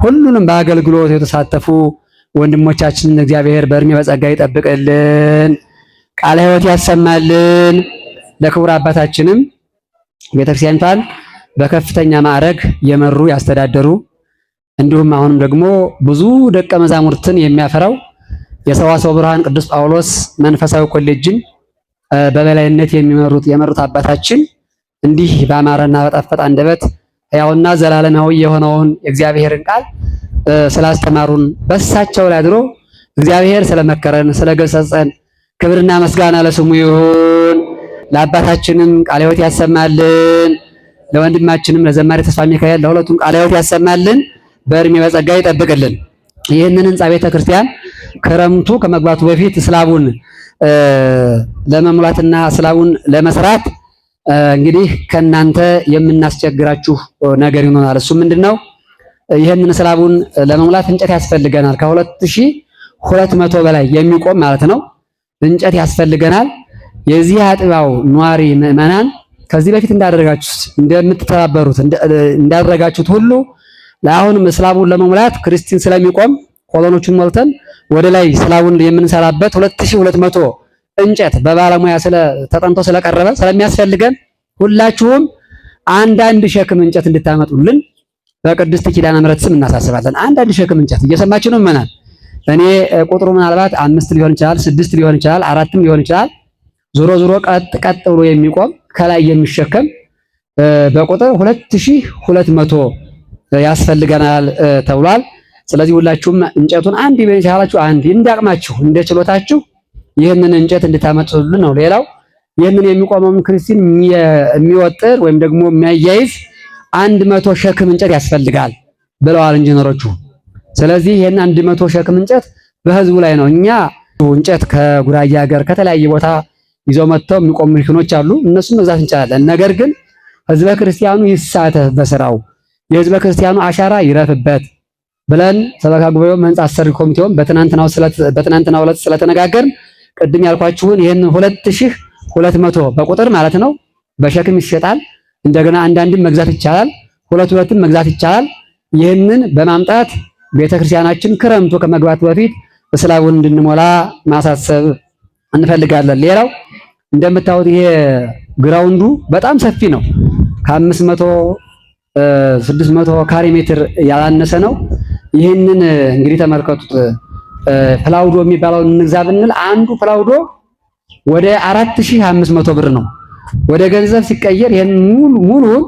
ሁሉንም በአገልግሎት የተሳተፉ ወንድሞቻችንን እግዚአብሔር በእድሜ በጸጋ ይጠብቅልን፣ ቃለ ሕይወት ያሰማልን። ለክቡር አባታችንም ቤተክርስቲያኒቷን በከፍተኛ ማዕረግ የመሩ ያስተዳደሩ እንዲሁም አሁንም ደግሞ ብዙ ደቀ መዛሙርትን የሚያፈራው የሰዋስወ ብርሃን ቅዱስ ጳውሎስ መንፈሳዊ ኮሌጅን በበላይነት የመሩት አባታችን እንዲህ በአማረና በጣፈጠ አንደበት ሕያውና ዘላለማዊ የሆነውን የእግዚአብሔርን ቃል ስላስተማሩን በእሳቸው ላይ አድሮ እግዚአብሔር ስለመከረን ስለገሰጸን ክብርና ምስጋና ለስሙ ይሁን። ለአባታችንም ቃለ ሕይወት ያሰማልን፣ ለወንድማችንም ለዘማሪ ተስፋ ሚካኤል ለሁለቱም ቃለ ሕይወት ያሰማልን፣ በእድሜ በጸጋ ይጠብቅልን። ይህንን ህንጻ ቤተክርስቲያን ክረምቱ ከመግባቱ በፊት ስላቡን ለመሙላትና ስላቡን ለመስራት እንግዲህ ከናንተ የምናስቸግራችሁ ነገር ይሆናል። እሱ ምንድነው? ይህንን ስላቡን ለመሙላት እንጨት ያስፈልገናል። ከ2200 በላይ የሚቆም ማለት ነው እንጨት ያስፈልገናል። የዚህ አጥቢያው ኗሪ ምዕመናን ከዚህ በፊት እንደምትተባበሩት እንዳደረጋችሁት ሁሉ ለአሁንም ስላቡን ለመሙላት ክርስቲን ስለሚቆም ኮሎኖቹን ሞልተን ወደ ላይ ስላቡን የምንሰራበት 2200 እንጨት በባለሙያ ተጠንቶ ስለቀረበ ስለሚያስፈልገን ሁላችሁም አንዳንድ ሸክም እንጨት እንድታመጡልን በቅድስት ኪዳነ ምሕረት ስም እናሳስባለን። አንዳንድ ሸክም እንጨት እየሰማችሁ ነው ምናምን። እኔ ቁጥሩ ምናልባት 5 ሊሆን ይችላል፣ 6 ሊሆን ይችላል፣ 4ም ሊሆን ይችላል። ዞሮ ቀጥ ብሎ የሚቆም ከላይ የሚሸከም በቁጥር 2200 ያስፈልገናል ተብሏል። ስለዚህ ሁላችሁም እንጨቱን አንድ ይበቻላችሁ አንድ እንዳቅማችሁ እንደችሎታችሁ ይህንን እንጨት እንድታመጡልን ነው። ሌላው ይህንን የሚቆመውን ክርስቲን የሚወጥር ወይም ደግሞ የሚያያይዝ 100 ሸክም እንጨት ያስፈልጋል ብለዋል ኢንጂነሮቹ። ስለዚህ ይህን 100 ሸክም እንጨት በህዝቡ ላይ ነው። እኛ እንጨት ከጉራጌ ሀገር ከተለያየ ቦታ ይዘው መጥተው የሚቆሙ መኪኖች አሉ፣ እነሱን መግዛት እንችላለን። ነገር ግን ህዝበ ክርስቲያኑ ይሳተፍ በስራው የህዝበ ክርስቲያኑ አሻራ ይረፍበት ብለን ሰበካ ጉባኤውም ህንጻ አሰሪ ኮሚቴውም በትናንትናው ዕለት ስለተነጋገርን ቅድም ያልኳችሁን ይሄን 2200 በቁጥር ማለት ነው በሸክም ይሸጣል። እንደገና አንዳንድም መግዛት ይቻላል፣ ሁለትም መግዛት ይቻላል። ይህንን በማምጣት ቤተክርስቲያናችን ክረምቱ ከመግባቱ በፊት ስላቡን እንድንሞላ ማሳሰብ እንፈልጋለን። ሌላው እንደምታዩት ይሄ ግራውንዱ በጣም ሰፊ ነው። ከ500 600 ካሬ ሜትር ያላነሰ ነው። ይህንን እንግዲህ ተመልከቱት። ፕላውዶ የሚባለውን እንግዛ ብንል አንዱ ፕላውዶ ወደ 4500 ብር ነው። ወደ ገንዘብ ሲቀየር ይሄን ሙሉውን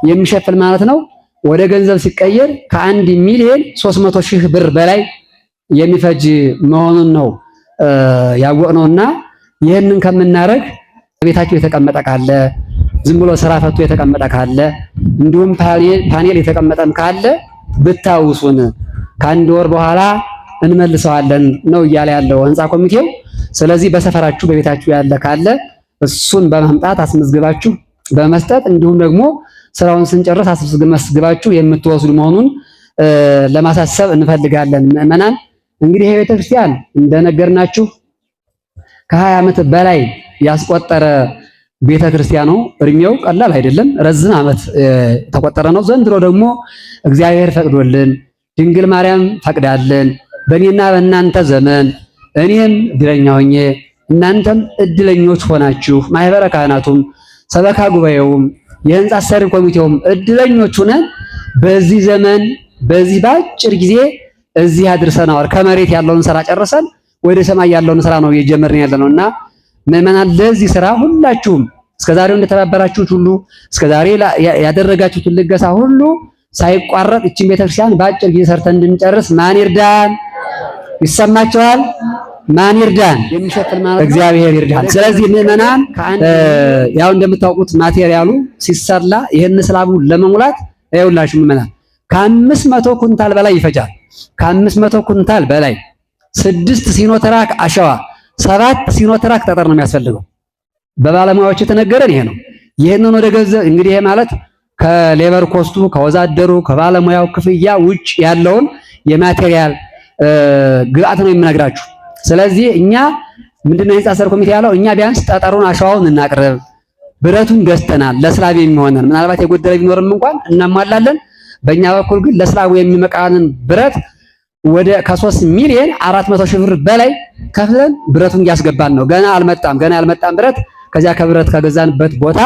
የሚሸፍን ማለት ነው። ወደ ገንዘብ ሲቀየር ከ1 ሚሊዮን 300 ሺህ ብር በላይ የሚፈጅ መሆኑን ነው ያወቅነውና ይህንን ከምናረግ ቤታችሁ የተቀመጠ ካለ ዝም ብሎ ስራ ፈቶ የተቀመጠ ካለ እንዲሁም ፓኔል የተቀመጠም ካለ ብታውሱን ከአንድ ወር በኋላ እንመልሰዋለን ነው እያለ ያለው ህንጻ ኮሚቴው። ስለዚህ በሰፈራችሁ በቤታችሁ ያለ ካለ እሱን በማምጣት አስመዝግባችሁ በመስጠት እንዲሁም ደግሞ ስራውን ስንጨርስ አስመዝግባችሁ የምትወስዱ መሆኑን ለማሳሰብ እንፈልጋለን። ምዕመናን እንግዲህ ይሄ ቤተክርስቲያን እንደነገርናችሁ ከ20 ዓመት በላይ ያስቆጠረ ቤተክርስቲያኑ እድሜው ቀላል አይደለም፣ ረዝም ዓመት ተቆጠረ ነው። ዘንድሮ ደግሞ እግዚአብሔር ፈቅዶልን ድንግል ማርያም ፈቅዳልን በእኔና በእናንተ ዘመን እኔም እድለኛ ሆኜ እናንተም እድለኞች ሆናችሁ ማህበረ ካህናቱም ሰበካ ጉባኤውም የህንጻ አሰሪ ኮሚቴውም እድለኞች ሆነን በዚህ ዘመን በዚህ ባጭር ጊዜ እዚህ አድርሰናል። ከመሬት ያለውን ስራ ጨርሰን ወደ ሰማይ ያለውን ስራ ነው እየጀመርን ያለነውና ምዕመናን ለዚህ ስራ ሁላችሁም እስከዛሬው እንደተባበራችሁት ሁሉ እስከዛሬ ያደረጋችሁትን ልገሳ ሁሉ ሳይቋረጥ እቺን ቤተክርስቲያን ባጭር ጊዜ ሰርተን እንድንጨርስ ማን ይርዳን? ይሰማችኋል? ማን ይርዳን? የሚሸፍን ማለት እግዚአብሔር ይርዳን። ስለዚህ ምዕመናን ያው እንደምታውቁት ማቴሪያሉ ሲሰላ ይሄን ስላቡ ለመሙላት ይኸውላችሁ ምዕመናን ከ500 ኩንታል በላይ ይፈጃል። ከ500 ኩንታል በላይ 6 ሲኖትራክ አሸዋ 7 ሲኖትራክ ጠጠር ነው የሚያስፈልገው። በባለሙያዎች የተነገረን ይሄ ነው። ይሄንን ወደ ገንዘብ እንግዲህ ይሄ ማለት ከሌበር ኮስቱ ከወዛደሩ ከባለሙያው ክፍያ ውጭ ያለውን የማቴሪያል ግብአት ነው የምነግራችሁ። ስለዚህ እኛ ምንድነው የህንጻ አሰሪ ኮሚቴ ያለው እኛ ቢያንስ ጠጠሩን አሸዋውን እናቅርብ፣ ብረቱን ገዝተናል ለስላብ የሚሆነን ምናልባት የጎደለ ቢኖርም እንኳን እናሟላለን። በእኛ በኩል ግን ለስላቡ የሚመቃንን ብረት ወደ ከ3 ሚሊዮን 400 ሺህ ብር በላይ ከፍለን ብረቱን እያስገባን ነው። ገና ያልመጣም ብረት ከዚያ ከብረት ከገዛንበት ቦታ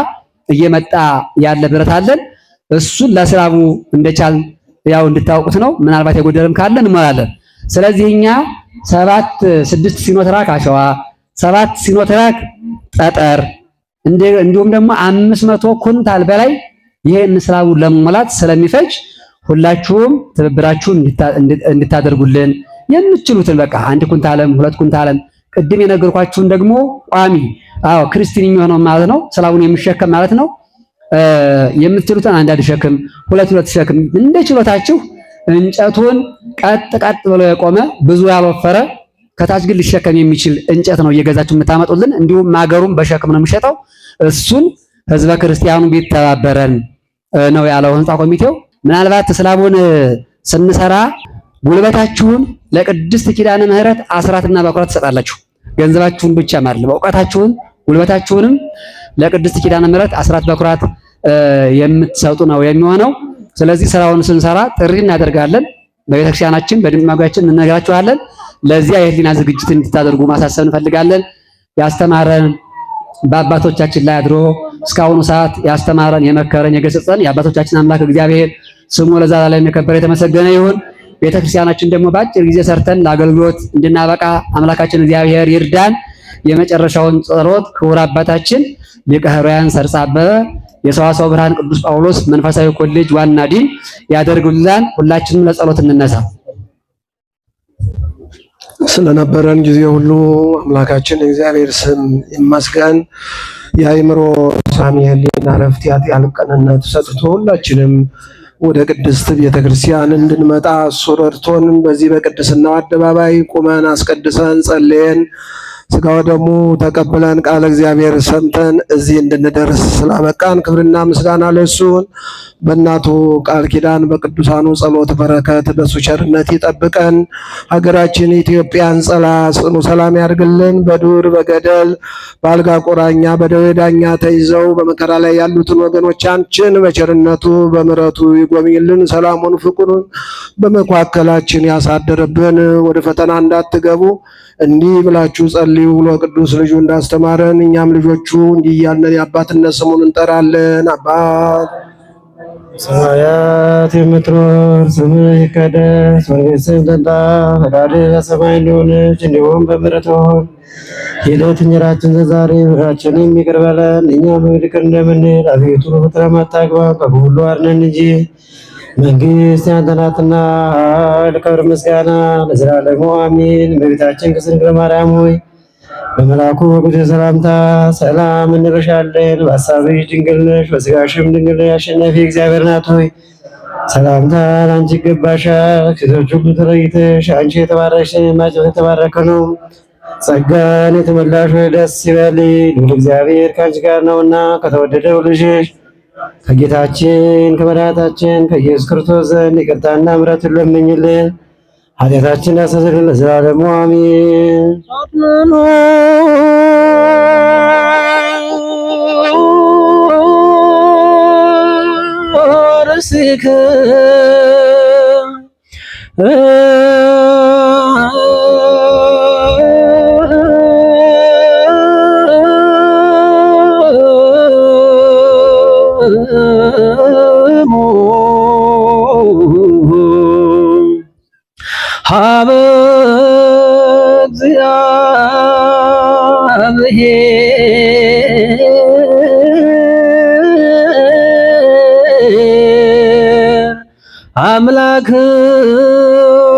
እየመጣ ያለ ብረት አለን። እሱን ለስላቡ እንደቻል ያው እንድታውቁት ነው። ምናልባት የጎደለም ካለ እንሞላለን። ስለዚህ እኛ 6 ሲኖትራክ አሸዋ፣ 7 ሲኖትራክ ጠጠር እንዲሁም ደግሞ 500 ኩንታል በላይ ይሄን ስላቡን ለመሞላት ስለሚፈጅ ሁላችሁም ትብብራችሁን እንድታደርጉልን የምትችሉትን በቃ 1 ኩንታልም 2 ኩንታልም ቅድም የነገርኳችሁን ደግሞ ቋሚ ክርስቲያን የሚሆነው ማለት ነው ስላቡን የሚሸከም ማለት ነው። የምትችሉትን 1 ሸክም 2 ሸክም እንደ ችሎታችሁ እንጨቱን ቀጥ ብሎ የቆመ ብዙ ያልወፈረ ከታች ግን ሊሸከም የሚችል እንጨት ነው እየገዛችሁ የምታመጡልን። እንዲሁም ማገሩም በሸክም ነው የሚሸጠው። እሱን ህዝበ ክርስቲያኑ ቢተባበረን ነው ያለው ህንጻ ኮሚቴው። ምናልባት ስላቡን ስንሰራ ጉልበታችሁን ለቅድስት ኪዳነ ምህረት አስራትና በኩራት ትሰጣላችሁ። ገንዘባችሁን ብቻ ማለት ነው፣ እውቀታችሁን ጉልበታችሁንም ለቅድስት ኪዳነ ምህረት አስራት በኩራት የምትሰጡ ነው የሚሆነው። ስለዚህ ስራውን ስንሰራ ጥሪ እናደርጋለን። በቤተክርስቲያናችን በድምማጋችን እንነግራችኋለን። ለዚያ የህሊና ዝግጅት እንድታደርጉ ማሳሰብ እንፈልጋለን። ያስተማረን በአባቶቻችን ላይ አድሮ እስካሁኑ ሰዓት ያስተማረን የመከረን የገሰጸን የአባቶቻችን አምላክ እግዚአብሔር ስሙ ለዘላለም የከበረ የተመሰገነ ይሁን። ቤተክርስቲያናችን ደግሞ በአጭር ጊዜ ሰርተን ለአገልግሎት እንድናበቃ አምላካችን እግዚአብሔር ይርዳን። የመጨረሻውን ጸሎት ክቡር አባታችን ሊቀ ኅሩያን ሰርጸ አበበ የሰዋስወ ብርሃን ቅዱስ ጳውሎስ መንፈሳዊ ኮሌጅ ዋና ዲን ያደርጉልናል። ሁላችንም ለጸሎት እንነሳ። ስለነበረን ጊዜ ሁሉ አምላካችን እግዚአብሔር ስም ይመስገን። የአእምሮ ሳሚ ህሊና ረፍት ያልቀንነት ሰጥቶ ሁላችንም ወደ ቅድስት ቤተክርስቲያን እንድንመጣ እሱ ረድቶን በዚህ በቅድስናው አደባባይ ቁመን አስቀድሰን ጸልየን ስጋው ደግሞ ተቀብለን ቃለ እግዚአብሔር ሰምተን እዚህ እንድንደርስ ስላበቃን ክብርና ምስጋና ለእሱ በእናቱ ቃል ኪዳን በቅዱሳኑ ጸሎት በረከት በሱ ቸርነት ይጠብቀን። ሀገራችን ኢትዮጵያን ጽኑ ሰላም ያድርግልን። በዱር በገደል በአልጋ ቁራኛ በደዌ ዳኛ ተይዘው በመከራ ላይ ያሉትን ወገኖቻችን በቸርነቱ በምሕረቱ ይጎብኝልን። ሰላሙን ፍቅሩን በመካከላችን ያሳድርብን። ወደ ፈተና እንዳትገቡ እንዲህ ብላችሁ ጸልዩ ብሎ ቅዱስ ልጁ እንዳስተማረን እኛም ልጆቹ እንዲህ እያልን የአባትነት ስሙን እንጠራለን። አባት ሰማያት የምትኖር ስምህ ይቀደስ፣ መንግሥትህ ትምጣ፣ ፈቃድህ በሰማይ እንደሆነች እንዲሁም በምድር ትሁን። የዕለት እንጀራችንን ዛሬ በደላችንን ይቅር በለን እኛም ይቅር እንደምንል፣ አቤቱ በፈተና አታግባን ከክፉ ሁሉ አድነን እንጂ መንግሥት ያንተ ናትና ኃይል፣ ክብር፣ ምስጋና ለዘላለሙ አሜን። እመቤታችን ቅድስት ድንግል ማርያም ሆይ በመልአኩ በቅዱስ ሰላምታ ሰላም እንልሻለን። በሐሳብሽ ድንግል ነሽ፣ በሥጋሽም ድንግል ነሽ። አሸናፊ እግዚአብሔር ናት ሆይ ሰላምታ ለአንቺ ይገባሻል። ከሴቶች ሁሉ ተለይተሽ አንቺ የተባረክሽ ማኅፀንሽ የተባረከ ነው። ጸጋን የተመላሽ ሆይ ደስ ይበልሽ፣ ልዑል እግዚአብሔር ከአንቺ ጋር ነውና ከተወደደው ልጅሽ ከጌታችን ከመድኃኒታችን ከኢየሱስ ክርስቶስ ዘንድ ይቅርታና ምሕረትን ለምኝልን ኃጢአታችንን ያስተሰርይልን ለዘላለሙ አሜን። ሀበ እግዚአብሔር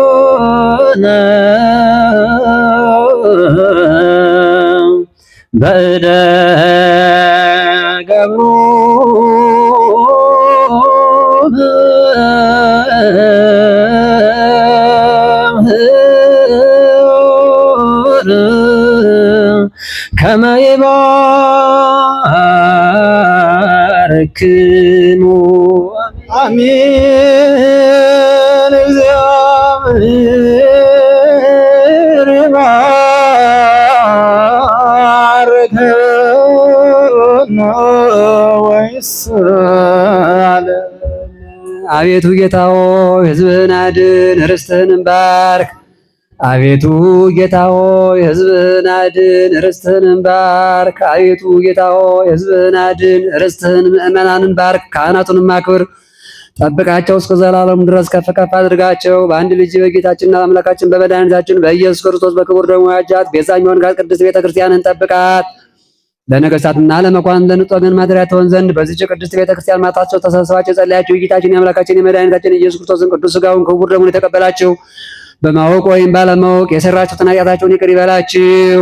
አምላክነ በእደ ገብሩ ከመ ይባርክሙ አሜን። እግዚአብሔር ይባርከነ ወይስአለን። አቤቱ ጌታ ሆይ ሕዝብህን አድን፣ ርስትህንም ባርክ። አቤቱ ጌታ ሆይ ሕዝብህን አድን፣ ርስትህንም ባርክ። አቤቱ ጌታ ሆይ ሕዝብህን አድን፣ ርስትህን ምእመናንን ባርክ። ካህናቱንም አክብር፣ ጠብቃቸው፣ እስከ ዘላለም ድረስ ከፍ ከፍ አድርጋቸው። በአንድ ልጅ በጌታችንና በአምላካችን በመድኃኒታችን በኢየሱስ ክርስቶስ በክቡር ደሙ ያጃት ቤዛ የሚሆንካት ቅድስት ቤተክርስቲያንን ጠብቃት። ለነገሥታትና ለመኳንንት ለንጹሕ ወገን ማደሪያ ትሆን ዘንድ በዚህች ቅድስት ቤተክርስቲያን ማታቸው ተሰብስባችሁ የጸለያችሁ የጌታችን የአምላካችን የመድኃኒታችን የኢየሱስ ክርስቶስን ቅዱስ ሥጋውን ክቡር ደሙን የተቀበላችሁ በማወቅ ወይም ባለማወቅ የሰራችሁትን ኃጢአታችሁን ይቅር ይበላችሁ።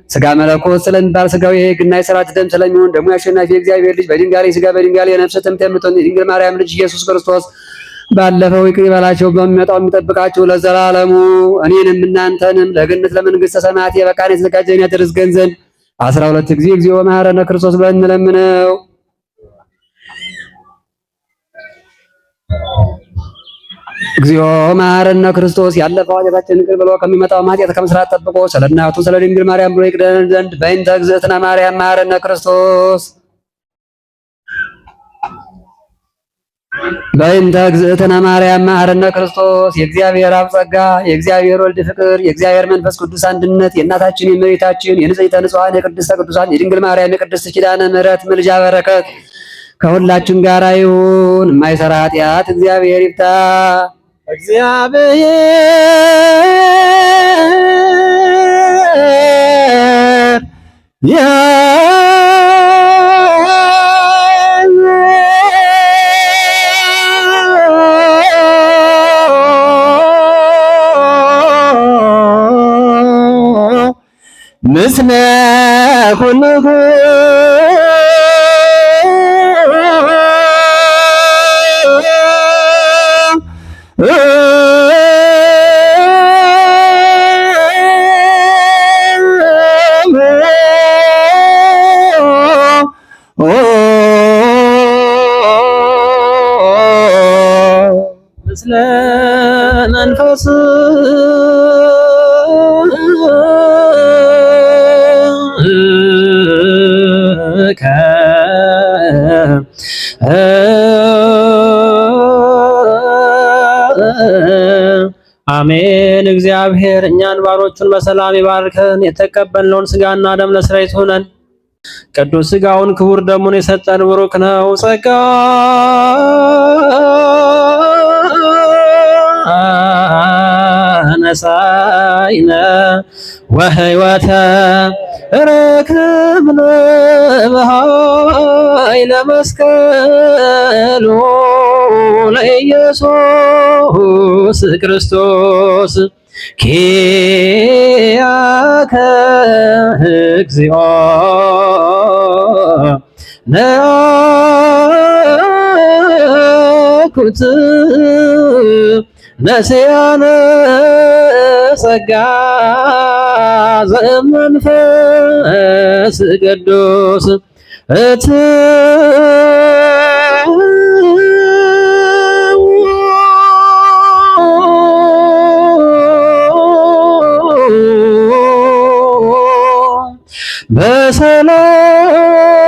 ሥጋ መለኮት ስለሚባል ሥጋው የሕግና የሥርዓት ደም ስለሚሆን ደግሞ የአሸናፊ የእግዚአብሔር ልጅ በድንጋሌ ሥጋ በድንጋሌ የነፍስ ትምት የምትሆን የድንግል ማርያም ልጅ ኢየሱስ ክርስቶስ ባለፈው ይቅር ይበላችሁ፣ በሚመጣው የሚጠብቃችሁ ለዘላለሙ። እኔንም እናንተንም ለገነት ለመንግሥተ ሰማያት የበቃን የተዘጋጀን ያደርገን ዘንድ 12 ጊዜ እግዚኦ መሐረነ ክርስቶስ ብለን እንለምነው። እግዚኦ መሐረነ ክርስቶስ ያለፈው ኃጢአታችንን ይቅር ብሎ ከሚመጣው ኃጢአት ከመስራት ጠብቆ ስለ እናቱ ስለ ድንግል ማርያም ብሎ ይቅደን ዘንድ በእንተ እግዝእትነ ማርያም መሐረነ ክርስቶስ በእንተ እግዝእትነ ማርያም መሐረነ ክርስቶስ። የእግዚአብሔር አብ ጸጋ፣ የእግዚአብሔር ወልድ ፍቅር፣ የእግዚአብሔር መንፈስ ቅዱስ አንድነት፣ የእናታችን የእመቤታችን የንጽሕተ ንጹሐን የቅድስተ ቅዱሳን የድንግል ማርያም የቅድስት ኪዳነ ምሕረት ምልጃ በረከት ከሁላችን ጋር ይሁን። የማይሰራ ኃጢአት እግዚአብሔር ይፍታ። እግዚአብሔር ምስለ ኩልኩ ምስለ መንፈስ አሜን። እግዚአብሔር እኛን ባሮቹን በሰላም ይባርከን። የተቀበልነውን ስጋና ደም ለስራይት ሆነን ቅዱስ ስጋውን ክቡር ደሙን የሰጠን ብሩክ ነው። ጸጋ ነሳይነ ወህይወተ ረክብነ በኃይለ መስቀሉ ለኢየሱስ ክርስቶስ ኪያከ እግዚኦ ነአኩት ነስያነ ጸጋ ዘመንፈስ ቅዱስ በሰላም